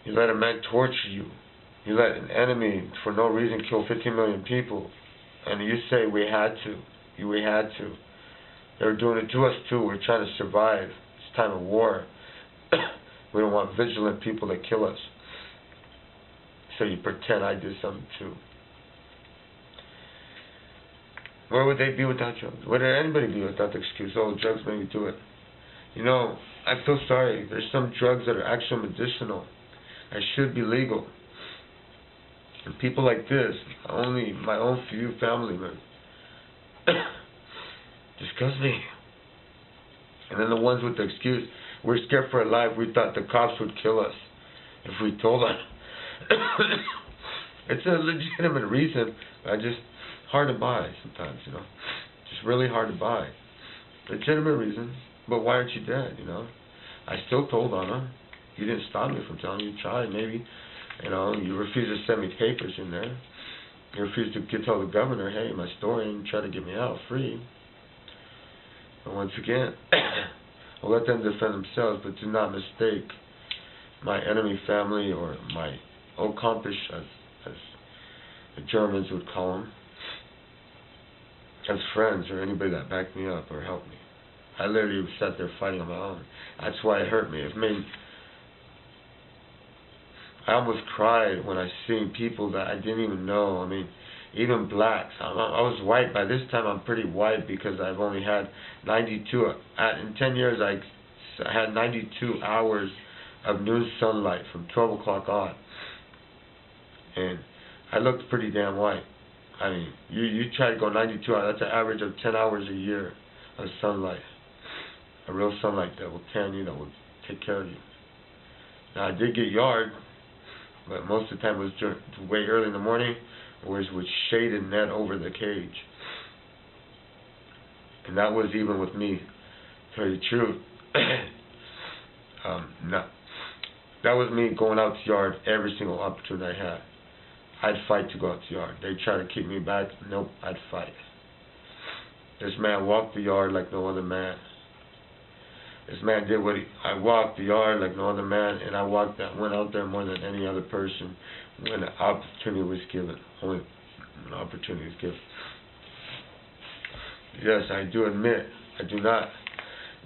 You let a man torture you. You let an enemy, for no reason, kill 15 million people. And you say we had to. We had to. They're doing it to us too. We're trying to survive. It's time of war. We don't want vigilant people that kill us. So you pretend I did something too. Where would they be without drugs? Where would anybody be without the excuse, oh, drugs made me do it? You know, I feel sorry. There's some drugs that are actually medicinal. That should be legal. And people like this, only my own few family members, disgust me. And then the ones with the excuse, we're scared for our life. We thought the cops would kill us if we told them. It's a legitimate reason. I just hard to buy sometimes, you know. Just really hard to buy. Legitimate reason, but why aren't you dead, you know? I still told on them. You didn't stop me from telling you. You tried, maybe. You know, you refused to send me papers in there. You refused to tell the governor, hey, my story, and try to get me out free. But once again, I'll let them defend themselves, but do not mistake my enemy family or my accomplish, as the Germans would call them, as friends or anybody that backed me up or helped me. I literally sat there fighting on my own. That's why it hurt me. It made I almost cried when I seen people that I didn't even know. I mean, even blacks. I was white. By this time, I'm pretty white because I've only had 92. In 10 years, I had 92 hours of noon sunlight from 12 o'clock on. And I looked pretty damn white. I mean, you try to go 92 hours. That's an average of 10 hours a year of sunlight. A real sunlight that will tan you, that will take care of you. Now, I did get yard, but most of the time it was way early in the morning, or it was with shaded net over the cage. And that was even with me, to tell you the truth. No. That was me going out to yard every single opportunity I had. I'd fight to go out to yard. They'd try to keep me back. Nope, I'd fight. This man walked the yard like no other man. This man did what I walked the yard like no other man, and I went out there more than any other person when the opportunity was given. Only an opportunity was given. Yes, I do admit,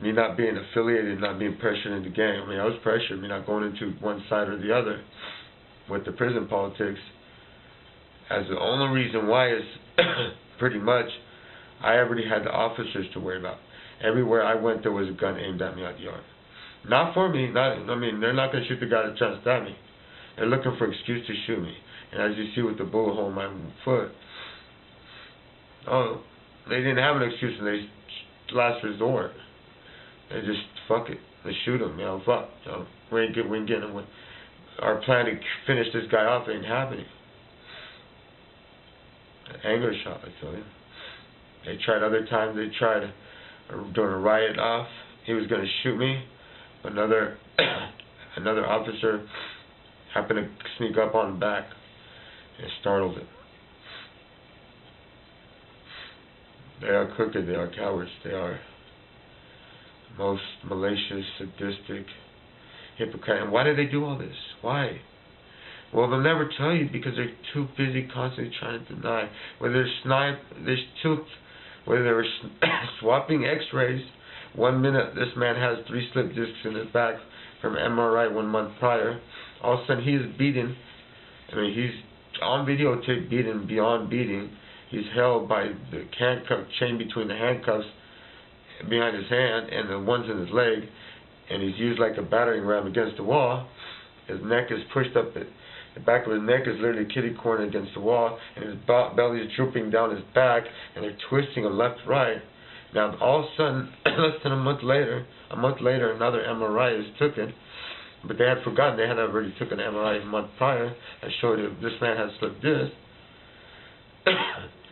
me not being affiliated, not being pressured into gang. I mean, I was pressured, me not going into one side or the other with the prison politics. As the only reason why is pretty much I already had the officers to worry about. Everywhere I went, there was a gun aimed at me out the yard. Not for me. They're not going to shoot the guy that tries to stab me. They're looking for an excuse to shoot me. And as you see with the bullet hole in my foot, oh, they didn't have an excuse, and they last resort. They just fuck it. They shoot him. You know, fuck. You know, we ain't getting him. Our plan to finish this guy off ain't happening. An anger shot, I tell you. They tried other times. They tried during a riot off. He was going to shoot me. But another officer happened to sneak up on the back and startled it. They are crooked. They are cowards. They are most malicious, sadistic, hypocrite. And why do they do all this? Why? Well, they'll never tell you because they're too busy constantly trying to deny. Whether they're swapping x-rays. 1 minute, this man has 3 slip discs in his back from MRI 1 month prior. All of a sudden, he's beaten. I mean, he's on videotape beaten beyond beating. He's held by the handcuff chain between the handcuffs behind his hand and the ones in his leg, and he's used like a battering ram against the wall. His neck is pushed up. The back of his neck is literally kitty corner against the wall, and his belly is drooping down his back, and they're twisting him left, right. Now, all of a sudden, less than a month later, another MRI is taken, but they had forgotten they had already took an MRI a month prior that showed that this man had slipped disc.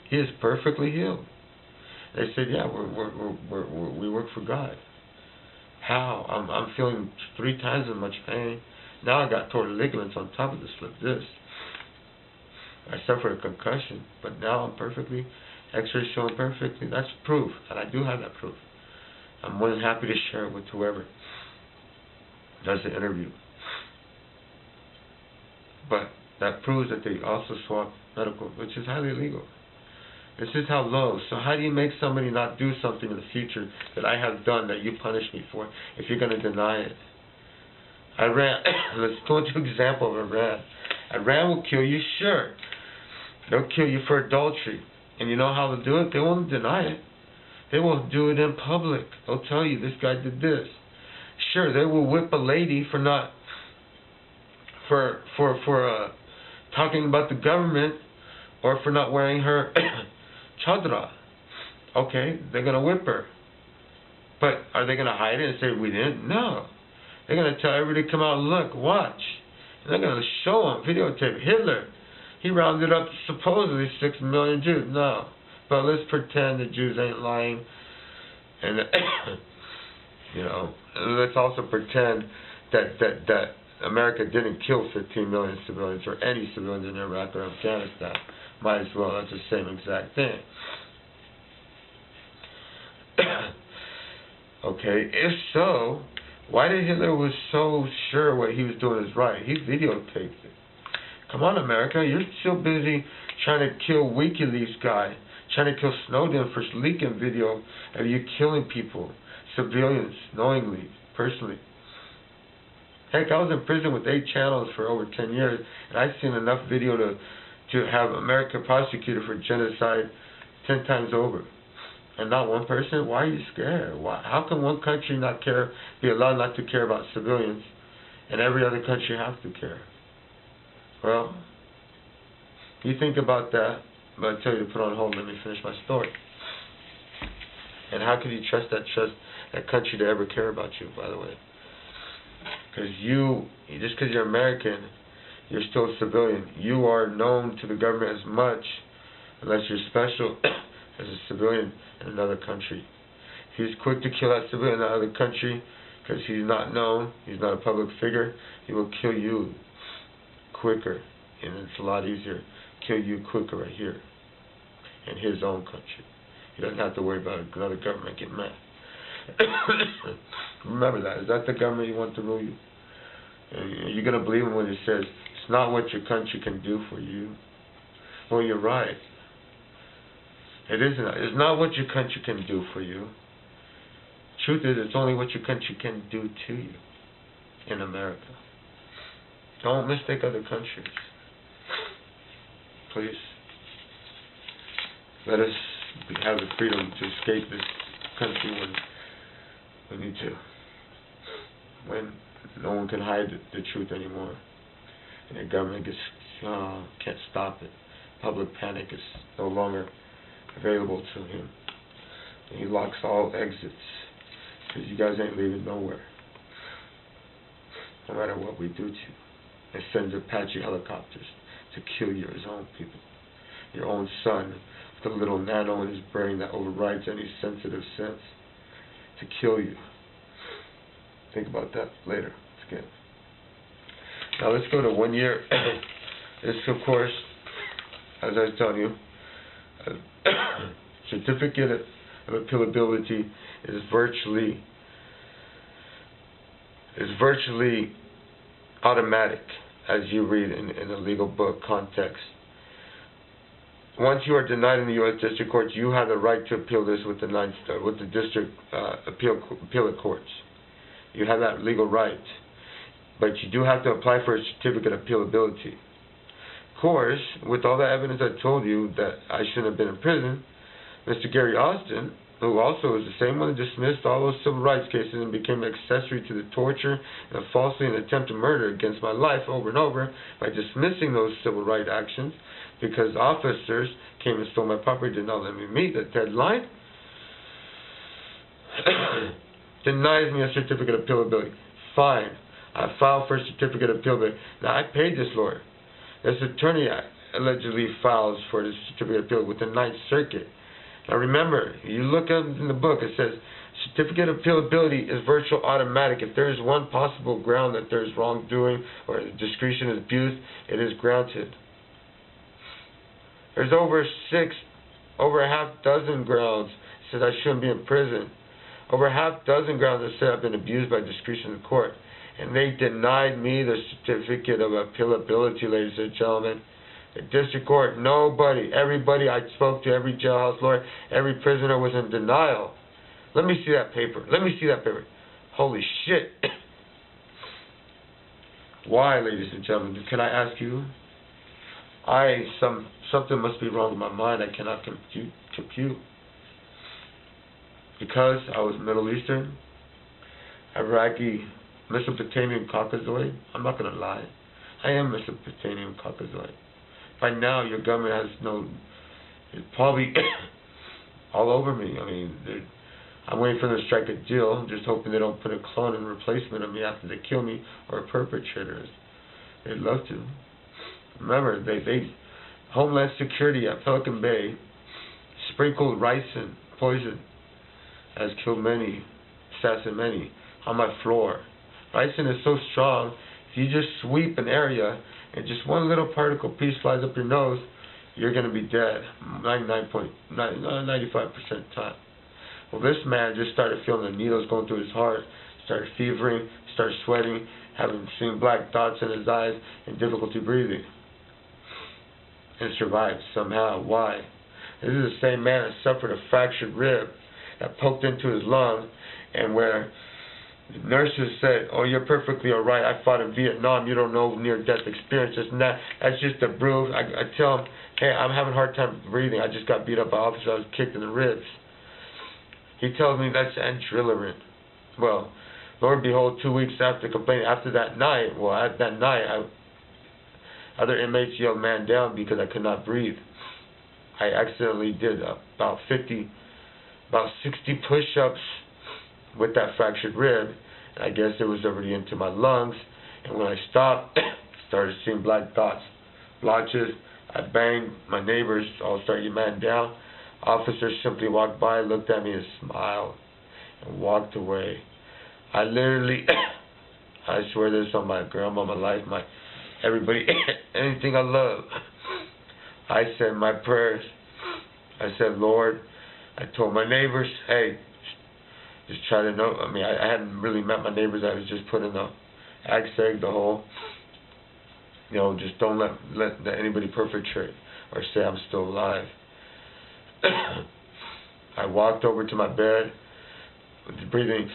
He is perfectly healed. They said, yeah, we work for God. How? I'm feeling 3 times as much pain. Now I got torn ligaments on top of the slip disc. I suffered a concussion, but now I'm perfectly, X-rays showing perfectly. That's proof, and I do have that proof. I'm more than happy to share it with whoever does the interview. But that proves that they also swap medical, which is highly illegal. This is how low. So how do you make somebody not do something in the future that I have done that you punish me for if you're going to deny it? Iran, let's go into an example of Iran. Iran will kill you, sure. They'll kill you for adultery. And you know how to do it? They won't deny it. They will do it in public. They'll tell you, this guy did this. Sure, they will whip a lady for not, talking about the government, or for not wearing her chadra. Okay, they're going to whip her. But are they going to hide it and say, we didn't? No. They're going to tell everybody, come out and look, watch. And they're going to show them, videotape. Hitler, he rounded up supposedly 6 million Jews. No. But let's pretend the Jews ain't lying. And, you know, let's also pretend that America didn't kill 15 million civilians or any civilians in Iraq or Afghanistan. Might as well. That's the same exact thing. Okay, if so, why did Hitler was so sure what he was doing is right? He videotaped it. Come on, America, you're still busy trying to kill WikiLeaks guy, trying to kill Snowden for leaking video of you killing people, civilians, knowingly, personally. Heck, I was in prison with 8 channels for over 10 years, and I've seen enough video to have America prosecuted for genocide 10 times over. And not one person? Why are you scared? Why? How can one country not care, be allowed not to care about civilians, and every other country has to care? Well, you think about that, but I tell you to put on hold. Let me finish my story. And how could you trust that country to ever care about you, by the way? Because just because you're American, you're still a civilian. You are known to the government as much, unless you're special, as a civilian in another country. If he's quick to kill that civilian in another country because he's not known, he's not a public figure, he will kill you quicker, and it's a lot easier. Kill you quicker right here in his own country. He doesn't have to worry about another government getting mad. Remember that. Is that the government you want to rule you? You're going to believe him when he says, it's not what your country can do for you. Well, you're right. It isn't. It's not what your country can do for you. Truth is, it's only what your country can do to you in America. Don't mistake other countries. Please. Let us have the freedom to escape this country when we need to. When no one can hide the truth anymore. And the government can't stop it. Public panic is no longer available to him. And he locks all exits. Because you guys ain't leaving nowhere. No matter what we do to you. And sends Apache helicopters to kill your own people. Your own son with a little nano in his brain that overrides any sensitive sense. To kill you. Think about that later. Again. Now let's go to 1 year. This, of course, as I was telling you, certificate of appealability is virtually automatic, as you read in a legal book context. Once you are denied in the U.S. District Court, you have the right to appeal this with the district appellate courts. You have that legal right, but you do have to apply for a certificate of appealability. Of course, with all the evidence I told you that I shouldn't have been in prison, Mr. Gary Austin, who also is the same one that dismissed all those civil rights cases and became an accessory to the torture and falsely and attempted murder against my life over and over by dismissing those civil rights actions because officers came and stole my property, did not let me meet the deadline, denies me a certificate of appealability. Fine. I filed for a certificate of appealability. Now, I paid this lawyer. This attorney allegedly files for this certificate of appeal with the Ninth Circuit. Now remember, you look up in the book, it says certificate of appealability is virtual automatic. If there is one possible ground that there is wrongdoing or discretion is abused, it is granted. There's over a half dozen grounds that says I shouldn't be in prison. Over a half dozen grounds that say I've been abused by discretion of the court. and they denied me the certificate of appealability, ladies and gentlemen. The district court, nobody, everybody I spoke to, every jailhouse lawyer, every prisoner was in denial. Let me see that paper. Let me see that paper. Holy shit. Why, ladies and gentlemen? Can I ask you? Something must be wrong with my mind. I cannot compute. Because I was Middle Eastern, Iraqi, Mesopotamian Caucasoid. I'm not going to lie. I am Mesopotamian Caucasoid. By now, your government has it's probably all over me. I mean, I'm waiting for them to strike a deal. I'm just hoping they don't put a clone in replacement of me after they kill me, or a perpetrator. They'd love to. Remember, they Homeland Security at Pelican Bay sprinkled ricin poison, has killed many, assassinated many, on my floor. Ricin is so strong, if you just sweep an area and just one little particle piece flies up your nose, you're going to be dead 95% time. Well, this man just started feeling the needles going through his heart, started fevering, started sweating, having seen black dots in his eyes, and difficulty breathing. And survived somehow. Why? This is the same man that suffered a fractured rib that poked into his lung, and where the nurses said, "Oh, you're perfectly all right. I fought in Vietnam. You don't know near-death experience. That's just a bruise." I tell him, "Hey, I'm having a hard time breathing. I just got beat up by officers. I was kicked in the ribs." He tells me that's adrenaline. Well, Lord behold, 2 weeks after complaining, after that night, at that night, other inmates yelled man down because I could not breathe. I accidentally did about 60 push-ups with that fractured rib, and I guess it was already into my lungs, and when I stopped, started seeing black dots, blotches. I banged. My neighbors all started getting man down. Officers simply walked by, looked at me and smiled, and walked away. I literally, I swear this on my grandma, my life, my everybody, anything I love. I said my prayers. I said, Lord, I told my neighbors, hey, just try to know. I mean, I hadn't really met my neighbors. I was just putting the axe egg, the whole, just don't let anybody perpetrate or say I'm still alive. I walked over to my bed, breathing,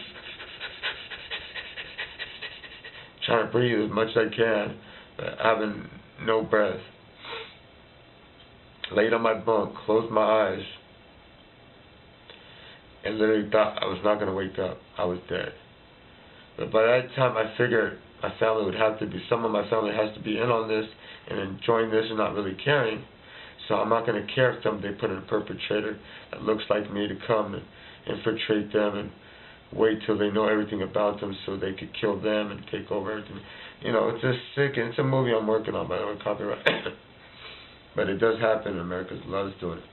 trying to breathe as much as I can, but having no breath. Laid on my bunk, closed my eyes, and literally thought I was not going to wake up. I was dead. But by that time, I figured my family would have to be, some of my family has to be in on this and enjoying this and not really caring. So I'm not going to care if they put in a perpetrator that looks like me to come and infiltrate them and wait till they know everything about them so they could kill them and take over everything. It's just sick, and it's a movie I'm working on, by the way, copyright. But it does happen, and America loves doing it.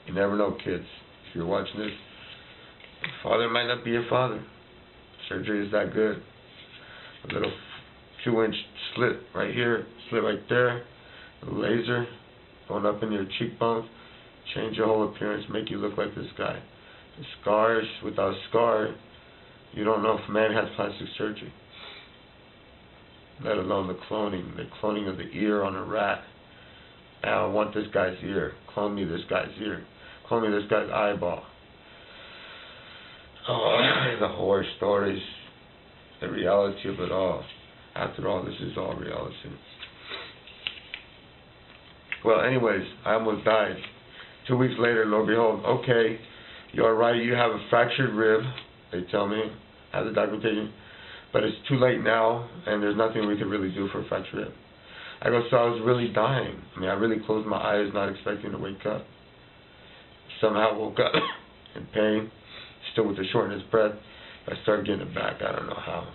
You never know, kids. If you're watching this, your father might not be your father. Surgery is that good. A little 2-inch slit right here, slit right there, a laser going up in your cheekbones, change your whole appearance, make you look like this guy. The scars, without a scar, you don't know if a man has plastic surgery. Let alone the cloning of the ear on a rat. Now I want this guy's ear. Clone me this guy's ear. Clone me this guy's eyeball. Oh, the horror stories, the reality of it all. After all, this is all reality. Well, anyways, I almost died. 2 weeks later, lo and behold, okay, you're right, you have a fractured rib, they tell me, I have the documentation, but it's too late now, and there's nothing we could really do for a fractured rib. I go, so I was really dying. I mean, I really closed my eyes, not expecting to wake up. Somehow woke up in pain, still with the shortness of breath. I started getting it back. I don't know how.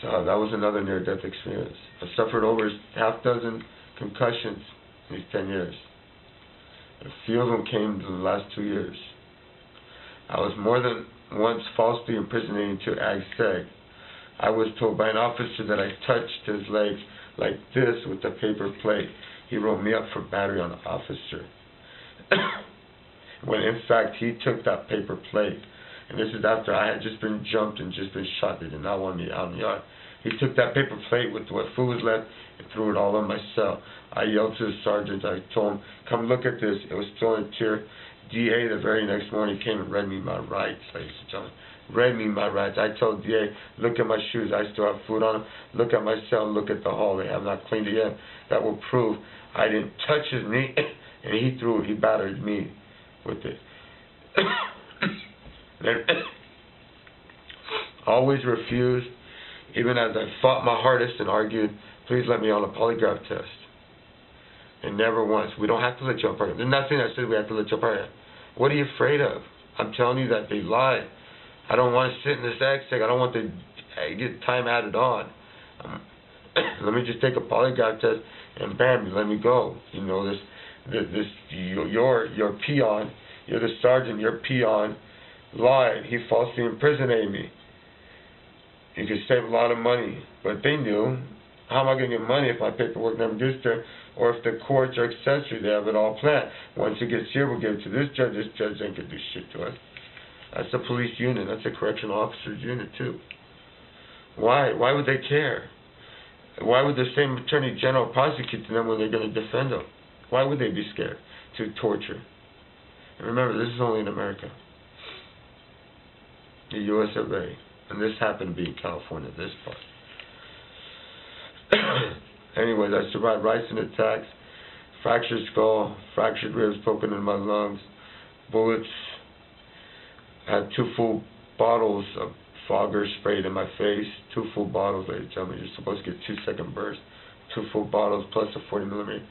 So that was another near-death experience. I suffered over half dozen concussions in these 10 years. A few of them came in the last 2 years. I was more than once falsely imprisoned into ag-seg. I was told by an officer that I touched his legs like this with a paper plate. He wrote me up for battery on the officer. When in fact he took that paper plate And this is after I had just been jumped and just been shot. They did not want me out in the yard. He took that paper plate with what food was left and threw it all in my cell. I yelled to the sergeant. I told him, come look at this. It was still in a tear. DA the very next morning came and read me my rights, ladies and gentlemen. Read me my rights. I told DA, look at my shoes. I still have food on them. Look at my cell. Look at the hall. They have not cleaned it yet. That will prove I didn't touch his knee. And he battered me with it. Always refused, even as I fought my hardest and argued, please let me on a polygraph test. And never once. We don't have to let you on polygraph. There's nothing that says we have to let you on polygraph. What are you afraid of? I'm telling you that they lied. I don't want to sit in this exit. I don't want to get time added on. Let me just take a polygraph test and bam, let me go. You know, your peon, you're the sergeant, your peon lied. He falsely imprisoned me. You could save a lot of money, but they knew. How am I going to get money if my paperwork never gets there, or if the courts are accessory? They have it all planned. Once it gets here, we'll give it to this judge. This judge ain't going to do shit to us. That's a police unit. That's a correctional officer's unit too. Why? Why would they care? Why would the same attorney general prosecute them when they're going to defend them? Why would they be scared to torture? And remember, this is only in America, the U.S. of A. And this happened to be in California, this part. Anyways, I survived ricin attacks, fractured skull, fractured ribs poking in my lungs, bullets. I had 2 full bottles of fogger sprayed in my face. 2 full bottles, ladies and gentlemen. You're supposed to get 2-second bursts. 2 full bottles plus a 40 millimeter.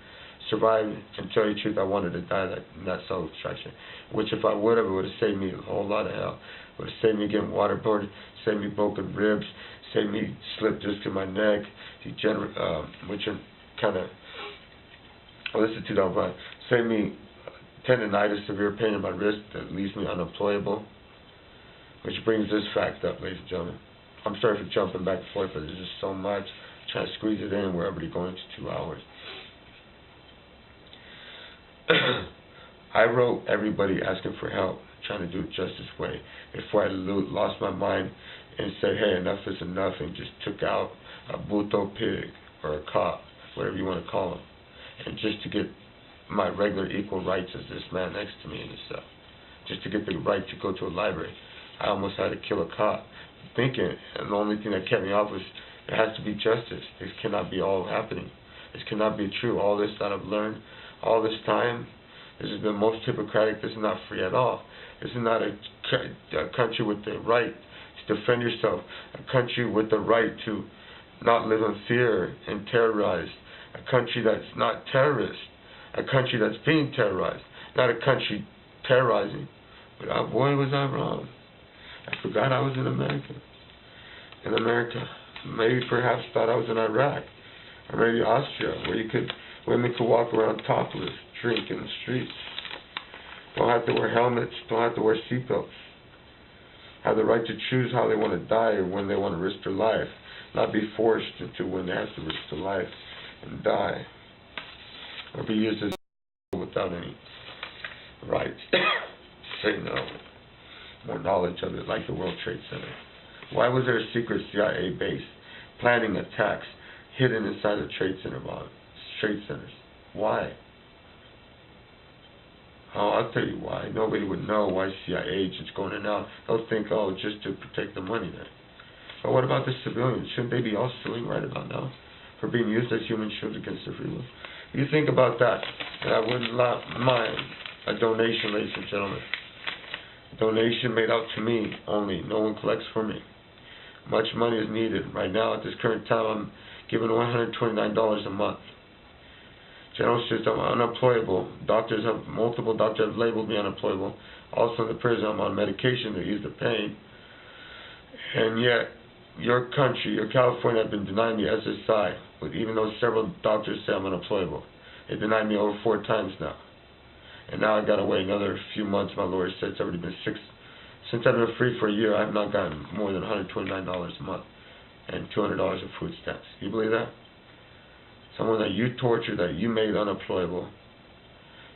Survived, and tell you the truth, I wanted to die in that cell extraction. Which if I would have, it would have saved me a whole lot of hell. It would have saved me getting waterboarded, saved me broken ribs, saved me slip disc in my neck, which are kind of, well, this is 2005, saved me tendonitis, severe pain in my wrist that leaves me unemployable. Which brings this fact up, ladies and gentlemen. I'm sorry for jumping back and forth, but there's just so much. I'm trying to squeeze it in. We're already going to 2 hours. I wrote everybody asking for help, trying to do it justice way, before I lost my mind and said, hey, enough is enough, and just took out a buto pig or a cop, whatever you want to call him, and just to get my regular equal rights as this man next to me in the cell, just to get the right to go to a library. I almost had to kill a cop, thinking, and the only thing that kept me off was there has to be justice. This cannot be all happening. This cannot be true. All this that I've learned, all this time, this is the most Hippocratic. This is not free at all. This is not a country with the right to defend yourself, a country with the right to not live in fear and terrorized, a country that's not terrorist, a country that's being terrorized, not a country terrorizing. But boy, was I wrong. I forgot I was in America. In America. Maybe perhaps thought I was in Iraq. Or maybe Austria, where women could walk around topless, drink in the streets. Don't have to wear helmets, don't have to wear seatbelts. Have the right to choose how they want to die or when they want to risk their life. Not be forced into when they have to risk their life and die. Or be used as without any rights. Say no. More knowledge of it, like the World Trade Center. Why was there a secret CIA base planning attacks hidden inside the trade centers? Why? Oh, I'll tell you why. Nobody would know why CIA agents going in and out. They'll think, oh, just to protect the money there. But what about the civilians? Shouldn't they be all suing right about now for being used as human shields against the free will? You think about that, and I wouldn't mind a donation, ladies and gentlemen. Donation made out to me only. No one collects for me. Much money is needed. Right now, at this current time, I'm giving $129 a month. General says I'm unemployable. Multiple doctors have labeled me unemployable. Also in the prison, I'm on medication to ease the pain. And yet, your country, your California, have been denying me SSI, even though several doctors say I'm unemployable. They denied me over 4 times now. And now I got to wait another few months. My lawyer said it's already been 6. Since I've been free for a year, I have not gotten more than $129 a month and $200 of food stamps. You believe that? Someone that you tortured, that you made unemployable.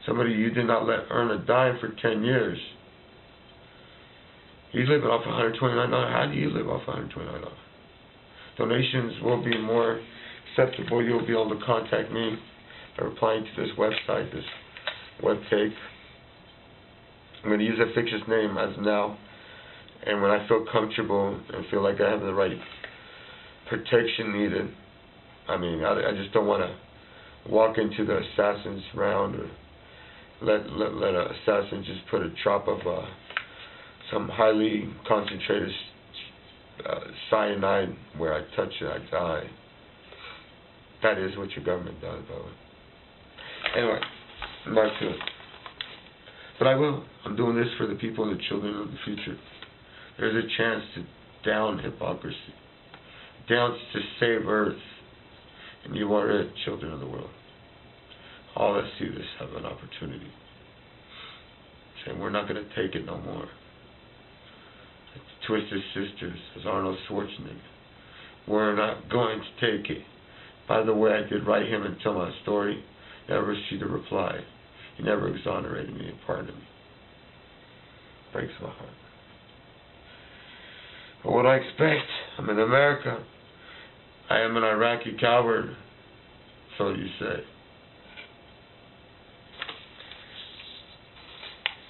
Somebody you did not let earn a dime for 10 years. He's living off $129. How do you live off $129? Donations will be more acceptable. You'll be able to contact me by replying to this website, this webpage. I'm going to use a fictitious name as of now, and when I feel comfortable and feel like I have the right protection needed, I mean, I just don't want to walk into the assassin's round or let an assassin just put a drop of some highly concentrated cyanide where I touch it, I die. That is what your government does, by the way. Anyway, back to it. But I will. I'm doing this for the people and the children of the future. There's a chance to down hypocrisy, down to save Earth, and you are it, children of the world. All that see this have an opportunity. Saying we're not going to take it no more. Twisted Sisters, as Arnold Schwarzenegger. We're not going to take it. By the way, I did write him and tell my story. Never received a reply. He never exonerated me and pardoned me. Breaks my heart. But what I expect, I'm in America. I am an Iraqi coward, so you say.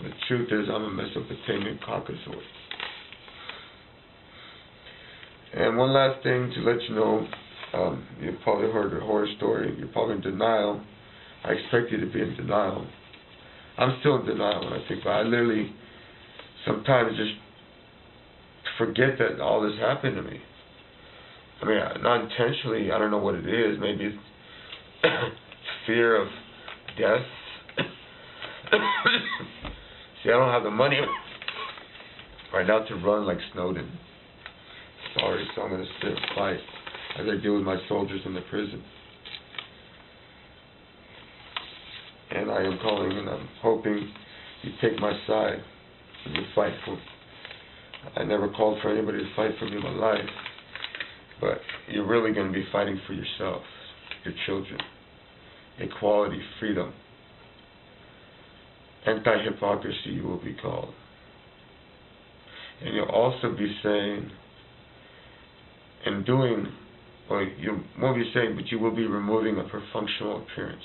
The truth is, I'm a Mesopotamian Caucasoid. And one last thing to let you know, you've probably heard a horror story. You're probably in denial. I expect you to be in denial. I'm still in denial when I think about it. I literally sometimes just forget that all this happened to me. I mean, not intentionally. I don't know what it is. Maybe it's fear of death. See, I don't have the money right now to run like Snowden. Sorry, so I'm going to sit and fight as I deal with my soldiers in the prison. And I am calling and I'm hoping you take my side and you fight for me. I never called for anybody to fight for me in my life, but you're really going to be fighting for yourself, your children, equality, freedom, anti-hypocrisy you will be called. And you'll also be saying and doing, well, you won't be saying, but you will be removing a perfunctional appearance.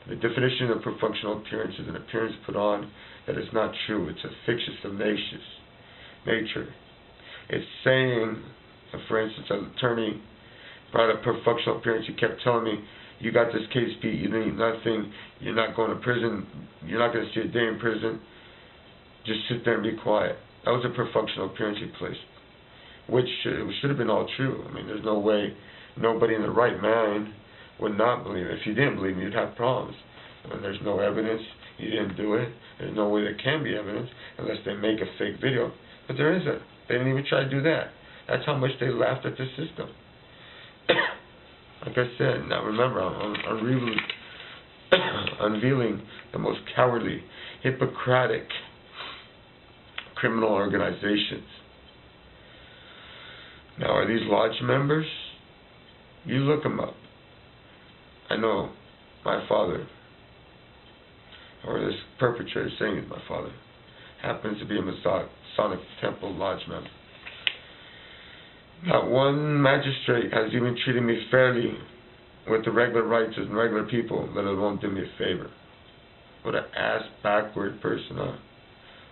The definition of perfunctional appearance is an appearance put on that is not true. It's a fictitious of nature. It's saying, for instance, an attorney brought up perfunctional appearance. He kept telling me, you got this case beat, you need nothing, you're not going to prison, you're not going to see a day in prison, just sit there and be quiet. That was a perfunctional appearance he placed, which should have been all true. I mean, there's no way nobody in the right mind would not believe it. If you didn't believe me, you'd have problems. When there's no evidence, you didn't do it, there's no way there can be evidence unless they make a fake video. But there isn't. They didn't even try to do that. That's how much they laughed at the system. Like I said, now remember, I'm unveiling the most cowardly, Hippocratic criminal organizations. Now, are these lodge members? You look them up. I know my father, or this perpetrator saying he's my father, happens to be a Masonic Temple Lodge member. Not one magistrate has even treated me fairly with the regular rights as regular people, let alone do me a favor. What an ass backward person, huh?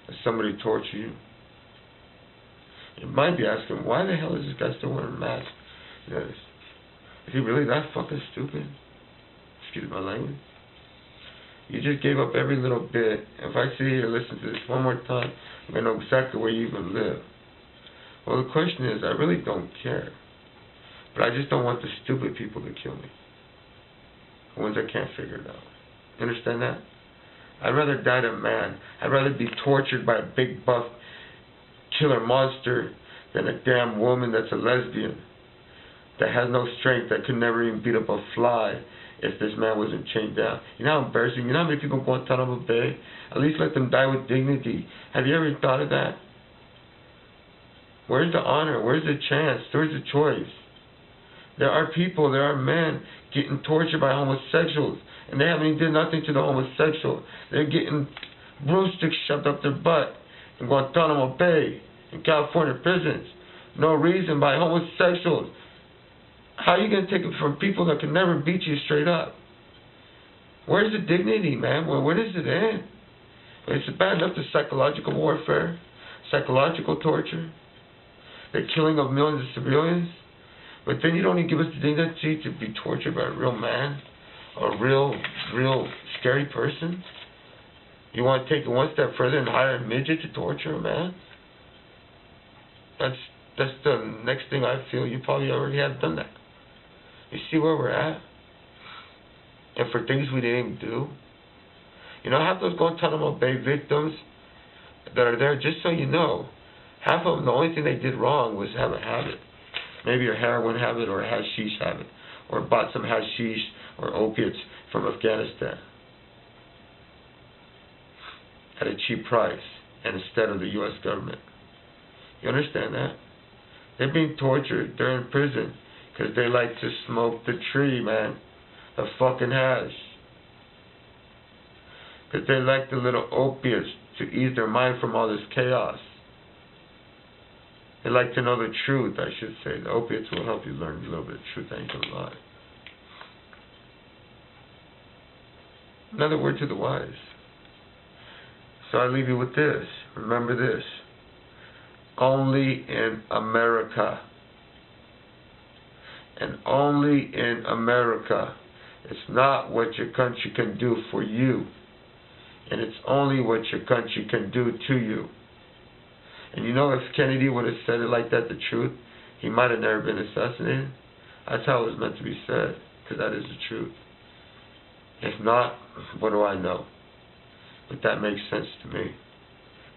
Does somebody torture you? You might be asking, why the hell is this guy still wearing a mask? Yes. Is he really that fucking stupid? Excuse my language. You just gave up every little bit. If I sit here and listen to this one more time, I'm going to know exactly where you even live. Well, the question is, I really don't care. But I just don't want the stupid people to kill me. The ones that can't figure it out. You understand that? I'd rather die than man. I'd rather be tortured by a big buff killer monster than a damn woman that's a lesbian, that has no strength, that could never even beat up a fly if this man wasn't chained down. You know how embarrassing? You know how many people go on Guantanamo Bay? At least let them die with dignity. Have you ever thought of that? Where's the honor? Where's the chance? Where's the choice? There are people, there are men getting tortured by homosexuals, and they haven't even did nothing to the homosexual. They're getting broomsticks shoved up their butt in Guantanamo Bay. in California prisons. No reason by homosexuals. How are you going to take it from people that can never beat you straight up? Where's the dignity, man? Where does it end? It's bad enough the psychological warfare, psychological torture, the killing of millions of civilians, but then you don't even give us the dignity to be tortured by a real man, a real scary person. You want to take it one step further and hire a midget to torture a man? That's the next thing I feel. You probably already have done that. You see where we're at? And for things we didn't even do. You know, half those Guantanamo Bay victims that are there, just so you know, half of them, the only thing they did wrong was have a habit. Maybe a heroin habit or a hashish habit. Or bought some hashish or opiates from Afghanistan at a cheap price and instead of the U.S. government. You understand that? They're being tortured. They're in prison because they like to smoke the tree, man. The fucking hash. Because they like the little opiates to ease their mind from all this chaos. They like to know the truth, I should say. The opiates will help you learn a little bit of truth. I ain't gonna lie. Another word to the wise. So I leave you with this. Remember this. Only in America. And only in America. It's not what your country can do for you. And it's only what your country can do to you. And you know, if Kennedy would have said it like that, the truth, he might have never been assassinated. That's how it was meant to be said, because that is the truth. If not, what do I know? But that makes sense to me.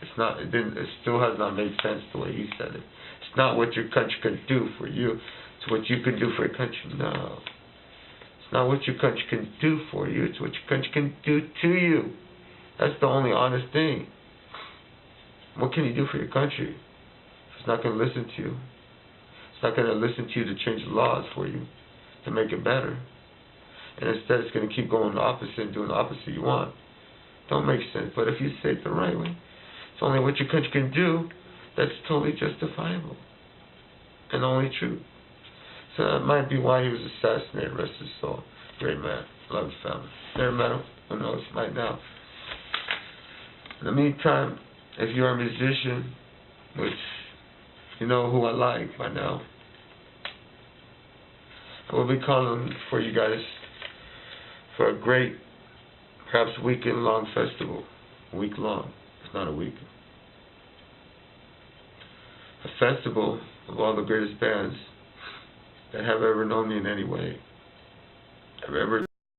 It's not. It still has not made sense the way he said it. It's not what your country can do for you. It's what you can do for your country. No. It's not what your country can do for you. It's what your country can do to you. That's the only honest thing. What can you do for your country? If it's not going to listen to you. It's not going to listen to you to change the laws for you, to make it better. And instead it's going to keep going the opposite and doing the opposite you want. Don't make sense. But if you say it the right way, it's only what your country can do, that's totally justifiable. And only true. So that might be why he was assassinated, rest his soul. Great man. Love his family. Never met him. Who knows? Might now. In the meantime, if you're a musician, which you know who I like by now, I will be calling for you guys for a great, perhaps weekend-long festival. Week-long. It's not a week. A festival of all the greatest bands that have ever known me in any way. Have ever